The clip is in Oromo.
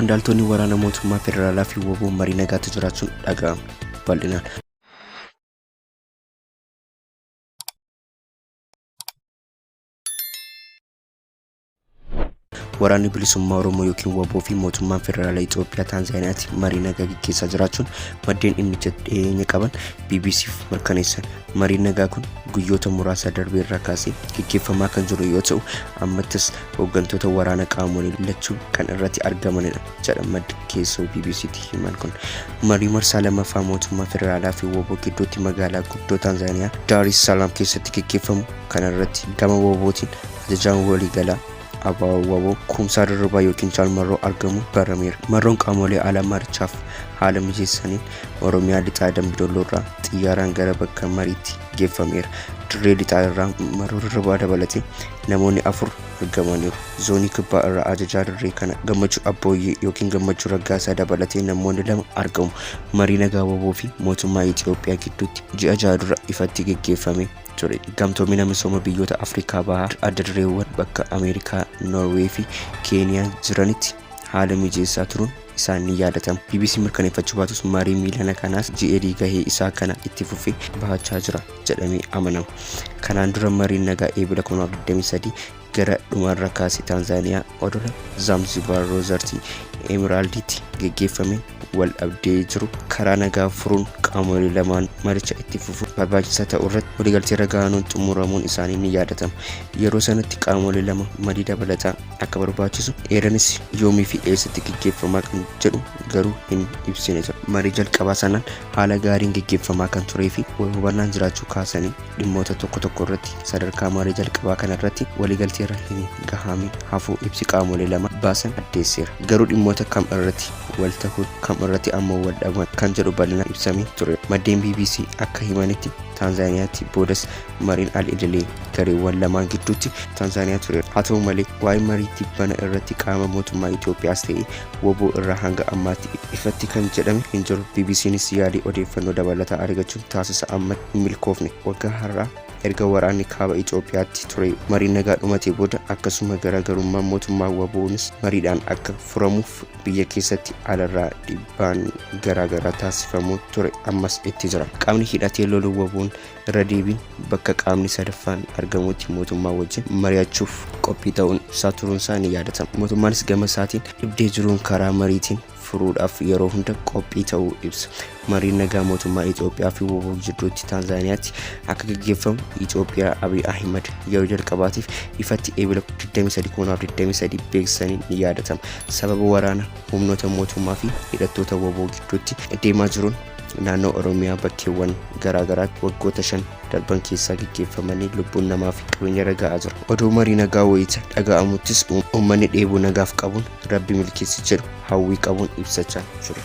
qondaaltonni waraana mootummaa federaalaa fi WBO marii nagaatti jiraachuun dhaga'ama. Bal'inaan waraanni bilisummaa Oromoo yookiin WBO fi mootummaan federaalaa Itoophiyaa Taanzaaniyaatti marii nagaa gaggeessaa jiraachuun maddeen dhimmicha dhiyeenya qaban BBCf mirkaneessan. Mariin nagaa kun guyyoota muraasa darbee irraa kaasee gaggeeffamaa kan jiru yoo ta'u, ammattis hooggantoota waraana qaamolee lachuu kan irratti argamanidha jedha maddi keessoo BBCtti himan kun. Marii marsaa lammaffaa mootummaa federaalaa fi WBO gidduutti magaalaa guddoo Taanzaaniyaa Dar es Salaam keessatti gaggeeffamu kana irratti gama WBOtiin ajajaan waliigalaa WBO Kumsaa Dirribaa yookiin Caalmarroo argamu barameera. Marroon qaamolee alaa marichaaf haala mijeessaniin Oromiyaa lixaa Dambidolloo irraa xiyyaaraan gara bakka mariitti geeffameera. Dirree lixaa irraa Marroo Dirribaa dabalatee namoonni 4 argamaniiru. Zoonii kibbaa irraa ajajaa dirree kana Gammachuu Abbooyyee yookiin Gammachuu Raggaasaa dabalatee namoonni 2 argamu. Marii nagaa WBO fi mootummaa Itoophiyaa gidduutti ji'a 6 dura ifatti gaggeeffame ture. Gamtoomina misooma biyyoota Afrikaa bahaa adda dureewwan bakka Ameerikaa, Noorwee fi Keeniyaa jiranitti haala mijeessaa turuun isaan ni yaadatama. BBC mirkaneeffachuu baatus marii miilana kanaas GAD gahee isaa kana itti fufee bahachaa jira jedhamee amanama. Kanaan dura mariin nagaa eebila 2023 gara dhumarra kaasee Taanzaaniyaa odola Zanzibar Roozartii Emeraldiitti gaggeeffame wal dhabdee jiru karaa nagaa furuun qaamolee lamaan maricha itti fufuun barbaachisaa ta'uu irratti waliigaltee ragaanuun xumuramuun isaanii ni yaadatama. Yeroo sanatti qaamolee lama marii dabalataa akka barbaachisu eeranis yoomii fi eessatti gaggeeffamaa kan jedhu garuu hin ibsine ture. Marii jalqabaa sanaan haala gaariin gaggeeffamaa kan turee fi hubannaan jiraachuu kaasanii dhimmoota tokko tokko irratti sadarkaa marii jalqabaa kana irratti waliigaltee irra hin gahamin hafuu ibsi qaamolee lama baasan addeesseera. Garuu dhimmoota kam irratti wal ta'uu kam irratti ammoo wal dhaban kan jedhu bal'inaan ibsamee ture. Maddeen BBC akka himanitti Taanzaaniyaatti boodas mariin al-idilee gareewwan lamaan gidduutti Taanzaaniyaa ture. Haa ta'u malee waa'ee mariitti bana irratti qaama mootummaa Itoophiyaas ta'ee WBO irraa hanga ammaatti ifatti kan jedhame hin jiru. BBCnis yaadii odeeffannoo dabalataa argachuun taasisa amma hin milkoofne. Waggaa har'aa erga waraanni kaaba Itoophiyaatti ture mariin nagaa dhumatee booda akkasuma garaagarummaan mootummaa WBOnis mariidhaan akka furamuuf biyya keessatti alarraa dhiibbaan garaagaraa taasifamuu ture ammas itti jira. Qaamni hidhatee lolu WBO'n irra deebiin bakka qaamni sadaffaan argamutti mootummaa wajjin mari'achuuf qophii ta'uun isaa turuunsaa ni yaadatama. Mootummaanis gama isaatiin dhibdee jiruun karaa mariitiin furuudhaaf yeroo hunda qophii ta'uu ibsa. Mariin nagaa mootummaa Itoophiyaa fi WBO gidduutti Taanzaaniyaatti akka gaggeeffamu Itoophiyaa Abiy Ahimad yeroo jalqabaatiif ifatti eebila 23 beeksisanii ni yaadatama. Sababa waraana humnoota mootummaa fi hidhattoota WBO gidduutti deemaa jiruun naannoo Oromiyaa bakkeewwan garaagaraatti waggoota 5 darban keessaa gaggeeffamanii lubbuun namaa fi qabeenya raga'aa jira. Oduu marii nagaa wayita dhaga'amuttis uummanni dheebuu nagaaf qabuun Rabbi milkeessi jedhu hawwii qabuun ibsachaa jiru.